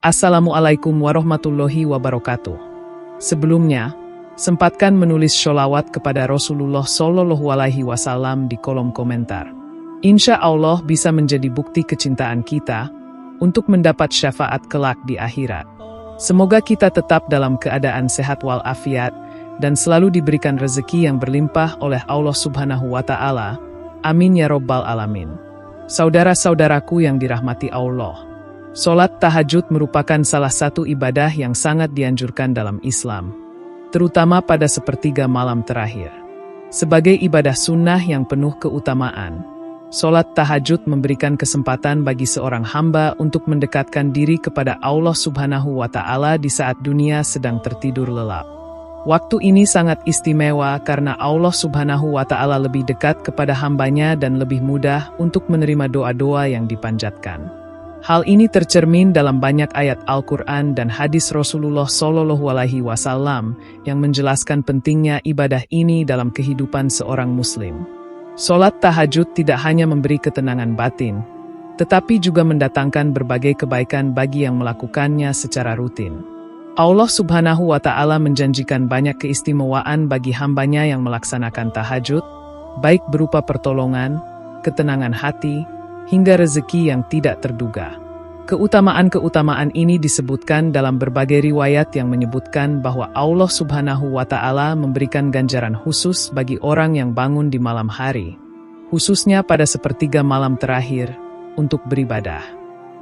Assalamualaikum warahmatullahi wabarakatuh. Sebelumnya, sempatkan menulis sholawat kepada Rasulullah Shallallahu Alaihi Wasallam di kolom komentar. Insya Allah bisa menjadi bukti kecintaan kita untuk mendapat syafaat kelak di akhirat. Semoga kita tetap dalam keadaan sehat walafiat dan selalu diberikan rezeki yang berlimpah oleh Allah Subhanahu wa Ta'ala. Amin ya Rabbal Alamin. Saudara-saudaraku yang dirahmati Allah, sholat tahajud merupakan salah satu ibadah yang sangat dianjurkan dalam Islam, terutama pada sepertiga malam terakhir. Sebagai ibadah sunnah yang penuh keutamaan, sholat tahajud memberikan kesempatan bagi seorang hamba untuk mendekatkan diri kepada Allah Subhanahu wa Ta'ala di saat dunia sedang tertidur lelap. Waktu ini sangat istimewa karena Allah Subhanahu wa Ta'ala lebih dekat kepada hambanya dan lebih mudah untuk menerima doa-doa yang dipanjatkan. Hal ini tercermin dalam banyak ayat Al-Quran dan hadis Rasulullah Shallallahu Alaihi Wasallam yang menjelaskan pentingnya ibadah ini dalam kehidupan seorang Muslim. Sholat tahajud tidak hanya memberi ketenangan batin, tetapi juga mendatangkan berbagai kebaikan bagi yang melakukannya secara rutin. Allah Subhanahu wa Ta'ala menjanjikan banyak keistimewaan bagi hambanya yang melaksanakan tahajud, baik berupa pertolongan, ketenangan hati, hingga rezeki yang tidak terduga. Keutamaan-keutamaan ini disebutkan dalam berbagai riwayat yang menyebutkan bahwa Allah Subhanahu wa Ta'ala memberikan ganjaran khusus bagi orang yang bangun di malam hari, khususnya pada sepertiga malam terakhir, untuk beribadah.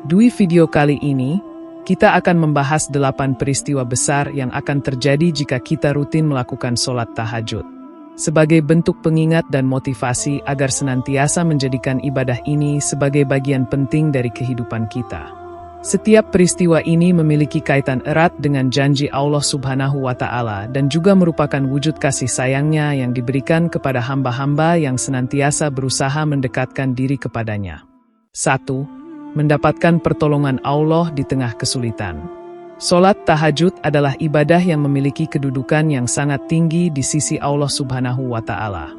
Di video kali ini, kita akan membahas 8 peristiwa besar yang akan terjadi jika kita rutin melakukan sholat tahajud, sebagai bentuk pengingat dan motivasi agar senantiasa menjadikan ibadah ini sebagai bagian penting dari kehidupan kita. Setiap peristiwa ini memiliki kaitan erat dengan janji Allah Subhanahu wa Ta'ala dan juga merupakan wujud kasih sayangnya yang diberikan kepada hamba-hamba yang senantiasa berusaha mendekatkan diri kepadanya. 1. Mendapatkan pertolongan Allah di tengah kesulitan. Sholat tahajud adalah ibadah yang memiliki kedudukan yang sangat tinggi di sisi Allah Subhanahu wa Ta'ala.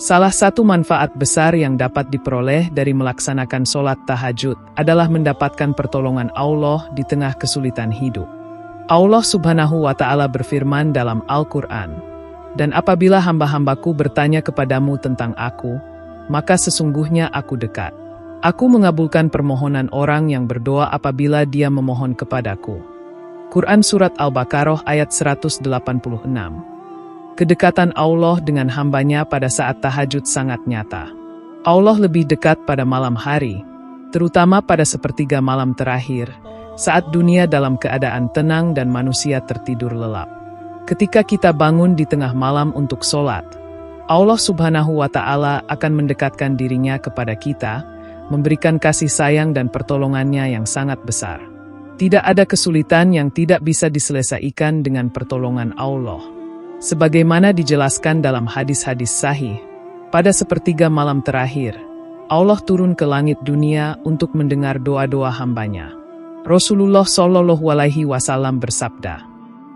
Salah satu manfaat besar yang dapat diperoleh dari melaksanakan sholat tahajud adalah mendapatkan pertolongan Allah di tengah kesulitan hidup. Allah Subhanahu wa Ta'ala berfirman dalam Al-Quran, "Dan apabila hamba-hambaku bertanya kepadamu tentang aku, maka sesungguhnya aku dekat. Aku mengabulkan permohonan orang yang berdoa apabila dia memohon kepadaku." Quran Surat Al-Baqarah ayat 186. Kedekatan Allah dengan hambanya pada saat tahajud sangat nyata. Allah lebih dekat pada malam hari, terutama pada sepertiga malam terakhir, saat dunia dalam keadaan tenang dan manusia tertidur lelap. Ketika kita bangun di tengah malam untuk sholat, Allah Subhanahu wa Ta'ala akan mendekatkan dirinya kepada kita, memberikan kasih sayang dan pertolongannya yang sangat besar. Tidak ada kesulitan yang tidak bisa diselesaikan dengan pertolongan Allah. Sebagaimana dijelaskan dalam hadis-hadis sahih, pada sepertiga malam terakhir, Allah turun ke langit dunia untuk mendengar doa-doa hambanya. Rasulullah Shallallahu Alaihi Wasallam bersabda,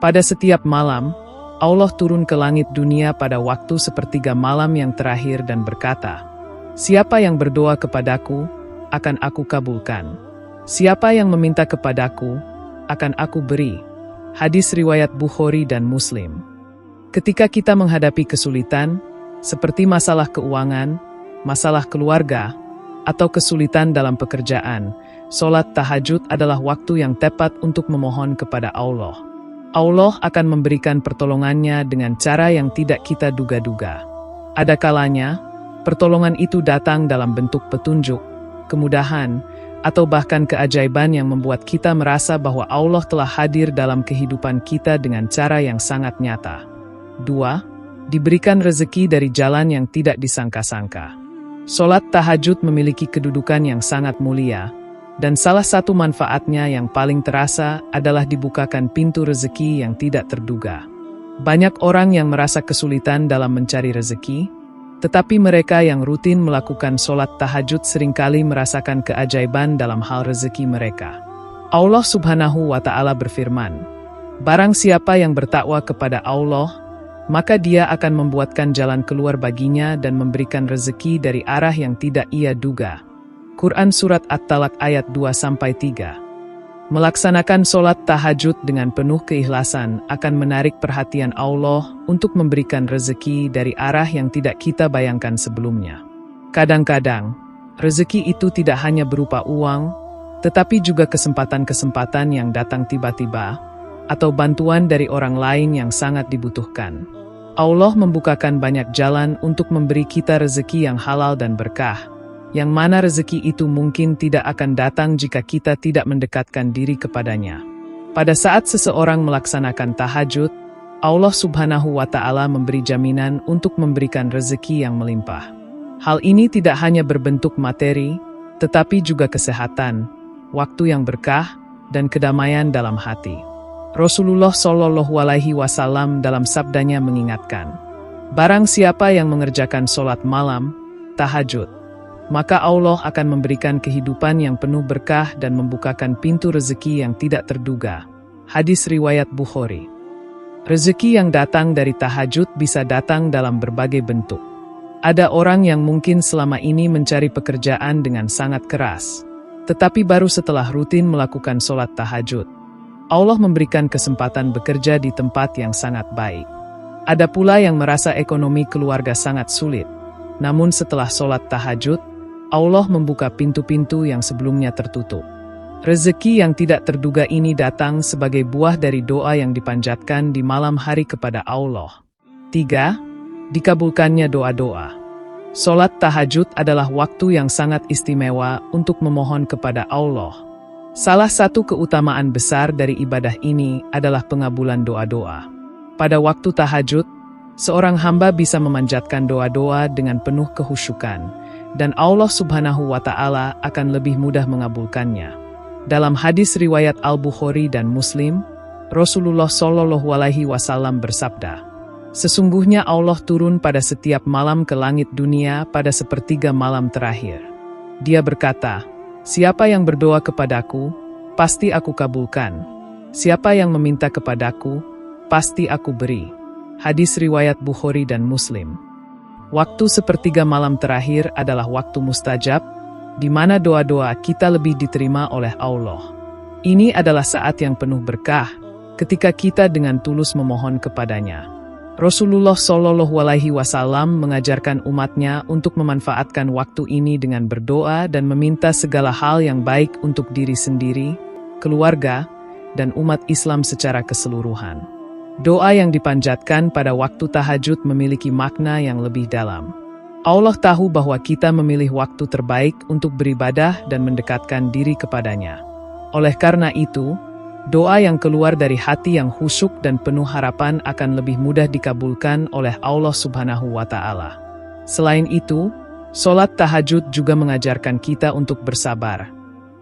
"Pada setiap malam, Allah turun ke langit dunia pada waktu sepertiga malam yang terakhir dan berkata, 'Siapa yang berdoa kepadaku, akan aku kabulkan. Siapa yang meminta kepadaku, akan aku beri.'" Hadis riwayat Bukhari dan Muslim. Ketika kita menghadapi kesulitan, seperti masalah keuangan, masalah keluarga, atau kesulitan dalam pekerjaan, sholat tahajud adalah waktu yang tepat untuk memohon kepada Allah. Allah akan memberikan pertolongannya dengan cara yang tidak kita duga-duga. Ada kalanya, pertolongan itu datang dalam bentuk petunjuk, kemudahan, atau bahkan keajaiban yang membuat kita merasa bahwa Allah telah hadir dalam kehidupan kita dengan cara yang sangat nyata. 2. Diberikan rezeki dari jalan yang tidak disangka-sangka. Sholat tahajud memiliki kedudukan yang sangat mulia, dan salah satu manfaatnya yang paling terasa adalah dibukakan pintu rezeki yang tidak terduga. Banyak orang yang merasa kesulitan dalam mencari rezeki, tetapi mereka yang rutin melakukan sholat tahajud seringkali merasakan keajaiban dalam hal rezeki mereka. Allah Subhanahu wa Ta'ala berfirman, "Barang siapa yang bertakwa kepada Allah, maka dia akan membuatkan jalan keluar baginya dan memberikan rezeki dari arah yang tidak ia duga." Quran Surat At-Talaq ayat 2-3. Melaksanakan sholat tahajud dengan penuh keikhlasan akan menarik perhatian Allah untuk memberikan rezeki dari arah yang tidak kita bayangkan sebelumnya. Kadang-kadang, rezeki itu tidak hanya berupa uang, tetapi juga kesempatan-kesempatan yang datang tiba-tiba, atau bantuan dari orang lain yang sangat dibutuhkan. Allah membukakan banyak jalan untuk memberi kita rezeki yang halal dan berkah, yang mana rezeki itu mungkin tidak akan datang jika kita tidak mendekatkan diri kepadanya. Pada saat seseorang melaksanakan tahajud, Allah Subhanahu wa Ta'ala memberi jaminan untuk memberikan rezeki yang melimpah. Hal ini tidak hanya berbentuk materi, tetapi juga kesehatan, waktu yang berkah, dan kedamaian dalam hati. Rasulullah Shallallahu Alaihi Wasallam dalam sabdanya mengingatkan, barang siapa yang mengerjakan sholat malam, tahajud, maka Allah akan memberikan kehidupan yang penuh berkah dan membukakan pintu rezeki yang tidak terduga. Hadis riwayat Bukhari. Rezeki yang datang dari tahajud bisa datang dalam berbagai bentuk. Ada orang yang mungkin selama ini mencari pekerjaan dengan sangat keras, tetapi baru setelah rutin melakukan sholat tahajud, Allah memberikan kesempatan bekerja di tempat yang sangat baik. Ada pula yang merasa ekonomi keluarga sangat sulit, namun setelah sholat tahajud, Allah membuka pintu-pintu yang sebelumnya tertutup. Rezeki yang tidak terduga ini datang sebagai buah dari doa yang dipanjatkan di malam hari kepada Allah. 3. Dikabulkannya doa-doa. Sholat tahajud adalah waktu yang sangat istimewa untuk memohon kepada Allah. Salah satu keutamaan besar dari ibadah ini adalah pengabulan doa-doa. Pada waktu tahajud, seorang hamba bisa memanjatkan doa-doa dengan penuh kehusyukan, dan Allah Subhanahu wa Ta'ala akan lebih mudah mengabulkannya. Dalam hadis riwayat Al-Bukhari dan Muslim, Rasulullah Shallallahu Alaihi Wasallam bersabda, sesungguhnya Allah turun pada setiap malam ke langit dunia pada sepertiga malam terakhir. Dia berkata, siapa yang berdoa kepadaku, pasti aku kabulkan. Siapa yang meminta kepadaku, pasti aku beri. Hadis riwayat Bukhari dan Muslim. Waktu sepertiga malam terakhir adalah waktu mustajab, di mana doa-doa kita lebih diterima oleh Allah. Ini adalah saat yang penuh berkah, ketika kita dengan tulus memohon kepadanya. Rasulullah Shallallahu Alaihi Wasallam mengajarkan umatnya untuk memanfaatkan waktu ini dengan berdoa dan meminta segala hal yang baik untuk diri sendiri, keluarga, dan umat Islam secara keseluruhan. Doa yang dipanjatkan pada waktu tahajud memiliki makna yang lebih dalam. Allah tahu bahwa kita memilih waktu terbaik untuk beribadah dan mendekatkan diri kepadanya. Oleh karena itu, doa yang keluar dari hati yang khusyuk dan penuh harapan akan lebih mudah dikabulkan oleh Allah Subhanahu wa Ta'ala. Selain itu, sholat tahajud juga mengajarkan kita untuk bersabar.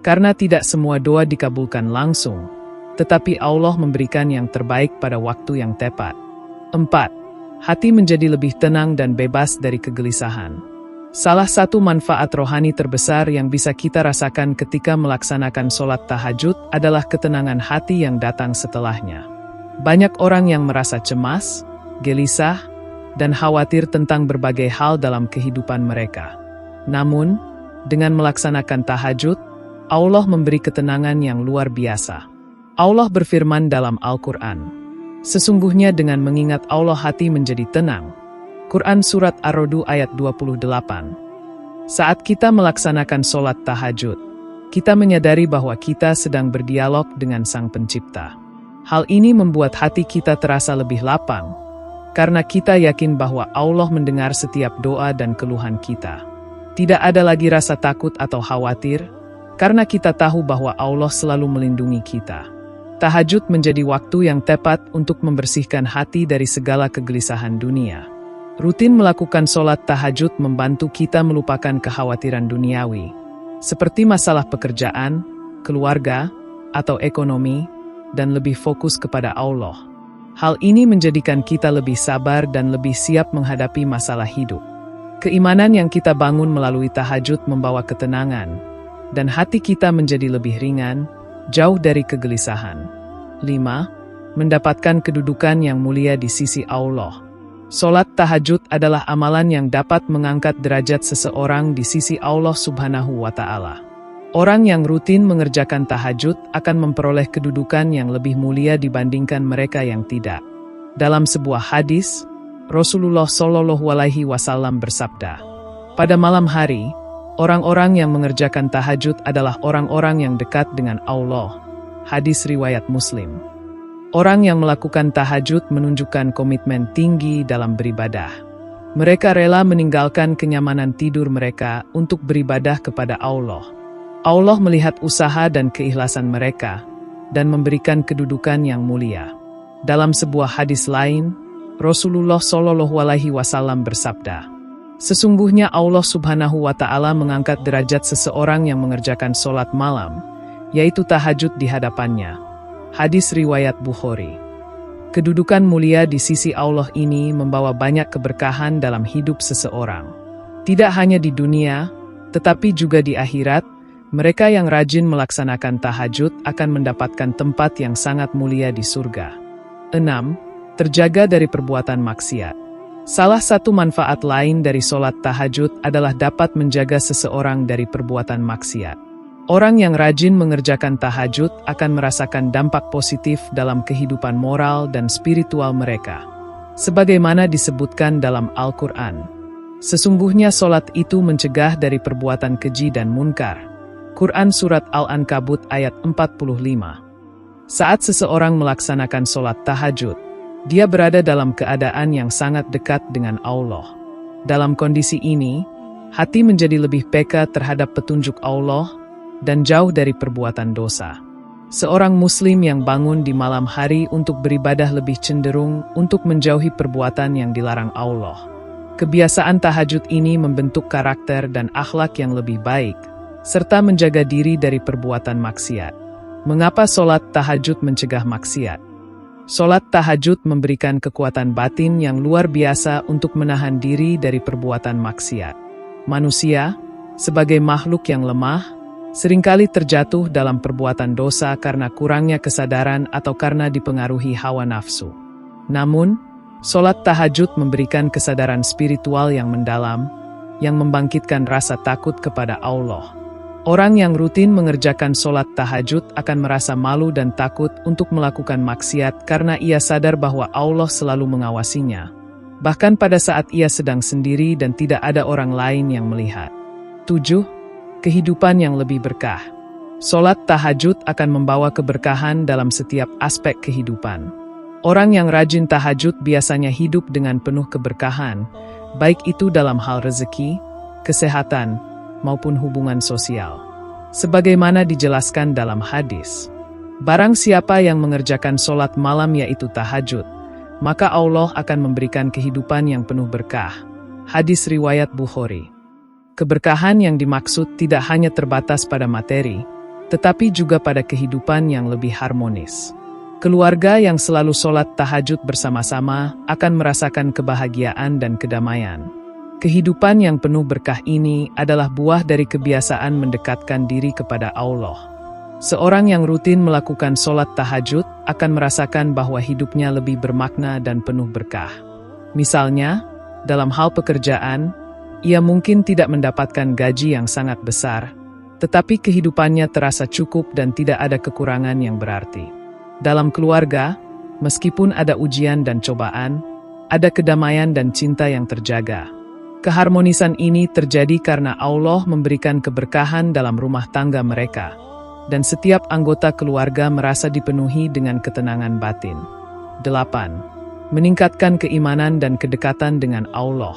Karena tidak semua doa dikabulkan langsung, tetapi Allah memberikan yang terbaik pada waktu yang tepat. 4. Hati menjadi lebih tenang dan bebas dari kegelisahan. Salah satu manfaat rohani terbesar yang bisa kita rasakan ketika melaksanakan sholat tahajud adalah ketenangan hati yang datang setelahnya. Banyak orang yang merasa cemas, gelisah, dan khawatir tentang berbagai hal dalam kehidupan mereka. Namun, dengan melaksanakan tahajud, Allah memberi ketenangan yang luar biasa. Allah berfirman dalam Al-Quran, sesungguhnya dengan mengingat Allah hati menjadi tenang. Quran Surat Ar-Ra'd ayat 28. Saat kita melaksanakan sholat tahajud, kita menyadari bahwa kita sedang berdialog dengan Sang Pencipta. Hal ini membuat hati kita terasa lebih lapang, karena kita yakin bahwa Allah mendengar setiap doa dan keluhan kita. Tidak ada lagi rasa takut atau khawatir, karena kita tahu bahwa Allah selalu melindungi kita. Tahajud menjadi waktu yang tepat untuk membersihkan hati dari segala kegelisahan dunia. Rutin melakukan sholat tahajud membantu kita melupakan kekhawatiran duniawi, seperti masalah pekerjaan, keluarga, atau ekonomi, dan lebih fokus kepada Allah. Hal ini menjadikan kita lebih sabar dan lebih siap menghadapi masalah hidup. Keimanan yang kita bangun melalui tahajud membawa ketenangan, dan hati kita menjadi lebih ringan, jauh dari kegelisahan. 5. Mendapatkan kedudukan yang mulia di sisi Allah. Sholat tahajud adalah amalan yang dapat mengangkat derajat seseorang di sisi Allah Subhanahu wa Ta'ala. Orang yang rutin mengerjakan tahajud akan memperoleh kedudukan yang lebih mulia dibandingkan mereka yang tidak. Dalam sebuah hadis, Rasulullah Shallallahu Alaihi Wasallam bersabda, "Pada malam hari, orang-orang yang mengerjakan tahajud adalah orang-orang yang dekat dengan Allah." Hadis riwayat Muslim. Orang yang melakukan tahajud menunjukkan komitmen tinggi dalam beribadah. Mereka rela meninggalkan kenyamanan tidur mereka untuk beribadah kepada Allah. Allah melihat usaha dan keikhlasan mereka dan memberikan kedudukan yang mulia. Dalam sebuah hadis lain, Rasulullah Shallallahu Alaihi Wasallam bersabda, "Sesungguhnya Allah Subhanahu wa Ta'ala mengangkat derajat seseorang yang mengerjakan sholat malam, yaitu tahajud di hadapannya." Hadis riwayat Bukhari. Kedudukan mulia di sisi Allah ini membawa banyak keberkahan dalam hidup seseorang. Tidak hanya di dunia, tetapi juga di akhirat. Mereka yang rajin melaksanakan tahajud akan mendapatkan tempat yang sangat mulia di surga. 6. Terjaga dari perbuatan maksiat. Salah satu manfaat lain dari sholat tahajud adalah dapat menjaga seseorang dari perbuatan maksiat. Orang yang rajin mengerjakan tahajud akan merasakan dampak positif dalam kehidupan moral dan spiritual mereka. Sebagaimana disebutkan dalam Al-Quran, sesungguhnya sholat itu mencegah dari perbuatan keji dan munkar. Quran Surat Al-Ankabut ayat 45. Saat seseorang melaksanakan sholat tahajud, dia berada dalam keadaan yang sangat dekat dengan Allah. Dalam kondisi ini, hati menjadi lebih peka terhadap petunjuk Allah dan jauh dari perbuatan dosa. Seorang muslim yang bangun di malam hari untuk beribadah lebih cenderung untuk menjauhi perbuatan yang dilarang Allah. Kebiasaan tahajud ini membentuk karakter dan akhlak yang lebih baik, serta menjaga diri dari perbuatan maksiat. Mengapa sholat tahajud mencegah maksiat? Sholat tahajud memberikan kekuatan batin yang luar biasa untuk menahan diri dari perbuatan maksiat. Manusia, sebagai makhluk yang lemah, seringkali terjatuh dalam perbuatan dosa karena kurangnya kesadaran atau karena dipengaruhi hawa nafsu. Namun, sholat tahajud memberikan kesadaran spiritual yang mendalam, yang membangkitkan rasa takut kepada Allah. Orang yang rutin mengerjakan sholat tahajud akan merasa malu dan takut untuk melakukan maksiat karena ia sadar bahwa Allah selalu mengawasinya, bahkan pada saat ia sedang sendiri dan tidak ada orang lain yang melihat. 7. Kehidupan yang lebih berkah. Sholat tahajud akan membawa keberkahan dalam setiap aspek kehidupan. Orang yang rajin tahajud biasanya hidup dengan penuh keberkahan, baik itu dalam hal rezeki, kesehatan, maupun hubungan sosial. Sebagaimana dijelaskan dalam hadis, barang siapa yang mengerjakan sholat malam yaitu tahajud, maka Allah akan memberikan kehidupan yang penuh berkah. Hadis riwayat Bukhari. Keberkahan yang dimaksud tidak hanya terbatas pada materi, tetapi juga pada kehidupan yang lebih harmonis. Keluarga yang selalu sholat tahajud bersama-sama akan merasakan kebahagiaan dan kedamaian. Kehidupan yang penuh berkah ini adalah buah dari kebiasaan mendekatkan diri kepada Allah. Seorang yang rutin melakukan sholat tahajud akan merasakan bahwa hidupnya lebih bermakna dan penuh berkah. Misalnya, dalam hal pekerjaan, ia mungkin tidak mendapatkan gaji yang sangat besar, tetapi kehidupannya terasa cukup dan tidak ada kekurangan yang berarti. Dalam keluarga, meskipun ada ujian dan cobaan, ada kedamaian dan cinta yang terjaga. Keharmonisan ini terjadi karena Allah memberikan keberkahan dalam rumah tangga mereka, dan setiap anggota keluarga merasa dipenuhi dengan ketenangan batin. 8. Meningkatkan keimanan dan kedekatan dengan Allah.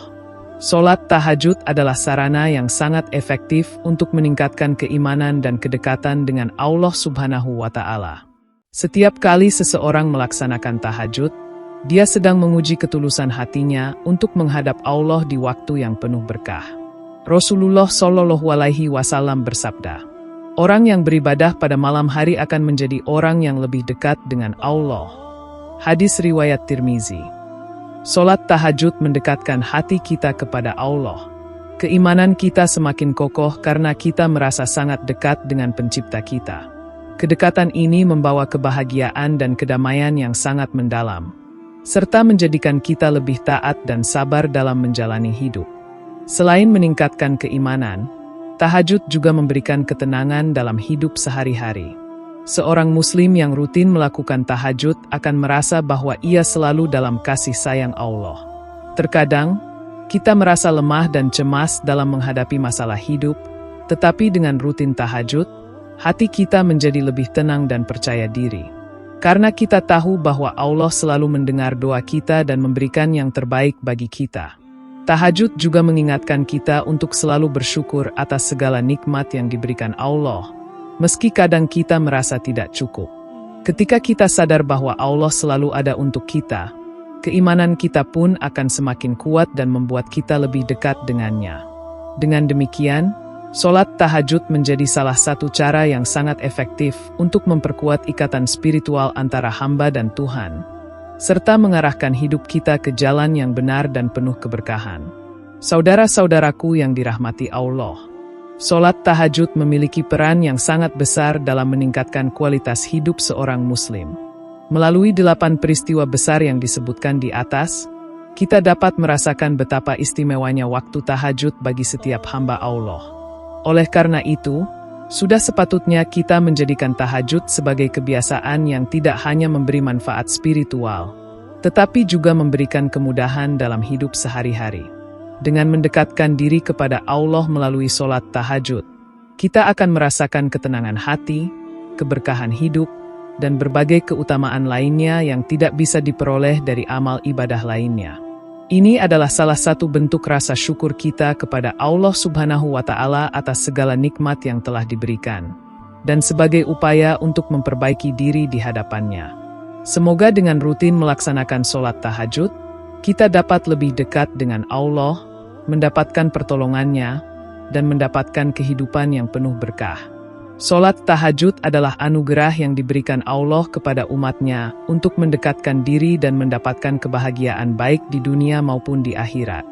Sholat tahajud adalah sarana yang sangat efektif untuk meningkatkan keimanan dan kedekatan dengan Allah Subhanahu wa Ta'ala. Setiap kali seseorang melaksanakan tahajud, dia sedang menguji ketulusan hatinya untuk menghadap Allah di waktu yang penuh berkah. Rasulullah Shallallahu Alaihi Wasallam bersabda, "Orang yang beribadah pada malam hari akan menjadi orang yang lebih dekat dengan Allah." Hadis riwayat Tirmizi. Sholat tahajud mendekatkan hati kita kepada Allah. Keimanan kita semakin kokoh karena kita merasa sangat dekat dengan Pencipta kita. Kedekatan ini membawa kebahagiaan dan kedamaian yang sangat mendalam, serta menjadikan kita lebih taat dan sabar dalam menjalani hidup. Selain meningkatkan keimanan, Tahajud juga memberikan ketenangan dalam hidup sehari-hari. Seorang Muslim yang rutin melakukan tahajud akan merasa bahwa ia selalu dalam kasih sayang Allah. Terkadang, kita merasa lemah dan cemas dalam menghadapi masalah hidup, tetapi dengan rutin tahajud, hati kita menjadi lebih tenang dan percaya diri. Karena kita tahu bahwa Allah selalu mendengar doa kita dan memberikan yang terbaik bagi kita. Tahajud juga mengingatkan kita untuk selalu bersyukur atas segala nikmat yang diberikan Allah, meski kadang kita merasa tidak cukup. Ketika kita sadar bahwa Allah selalu ada untuk kita, keimanan kita pun akan semakin kuat dan membuat kita lebih dekat dengannya. Dengan demikian, sholat tahajud menjadi salah satu cara yang sangat efektif untuk memperkuat ikatan spiritual antara hamba dan Tuhan, serta mengarahkan hidup kita ke jalan yang benar dan penuh keberkahan. Saudara-saudaraku yang dirahmati Allah, sholat tahajud memiliki peran yang sangat besar dalam meningkatkan kualitas hidup seorang Muslim. Melalui 8 peristiwa besar yang disebutkan di atas, kita dapat merasakan betapa istimewanya waktu tahajud bagi setiap hamba Allah. Oleh karena itu, sudah sepatutnya kita menjadikan tahajud sebagai kebiasaan yang tidak hanya memberi manfaat spiritual, tetapi juga memberikan kemudahan dalam hidup sehari-hari. Dengan mendekatkan diri kepada Allah melalui sholat tahajud, kita akan merasakan ketenangan hati, keberkahan hidup, dan berbagai keutamaan lainnya yang tidak bisa diperoleh dari amal ibadah lainnya. Ini adalah salah satu bentuk rasa syukur kita kepada Allah Subhanahu wa Ta'ala atas segala nikmat yang telah diberikan, dan sebagai upaya untuk memperbaiki diri di hadapannya. Semoga dengan rutin melaksanakan sholat tahajud, kita dapat lebih dekat dengan Allah, mendapatkan pertolongannya, dan mendapatkan kehidupan yang penuh berkah. Sholat tahajud adalah anugerah yang diberikan Allah kepada umatnya untuk mendekatkan diri dan mendapatkan kebahagiaan baik di dunia maupun di akhirat.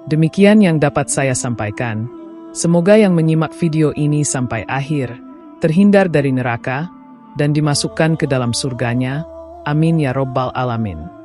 Demikian yang dapat saya sampaikan. Semoga yang menyimak video ini sampai akhir, terhindar dari neraka, dan dimasukkan ke dalam surganya. Amin ya Rabbal Alamin.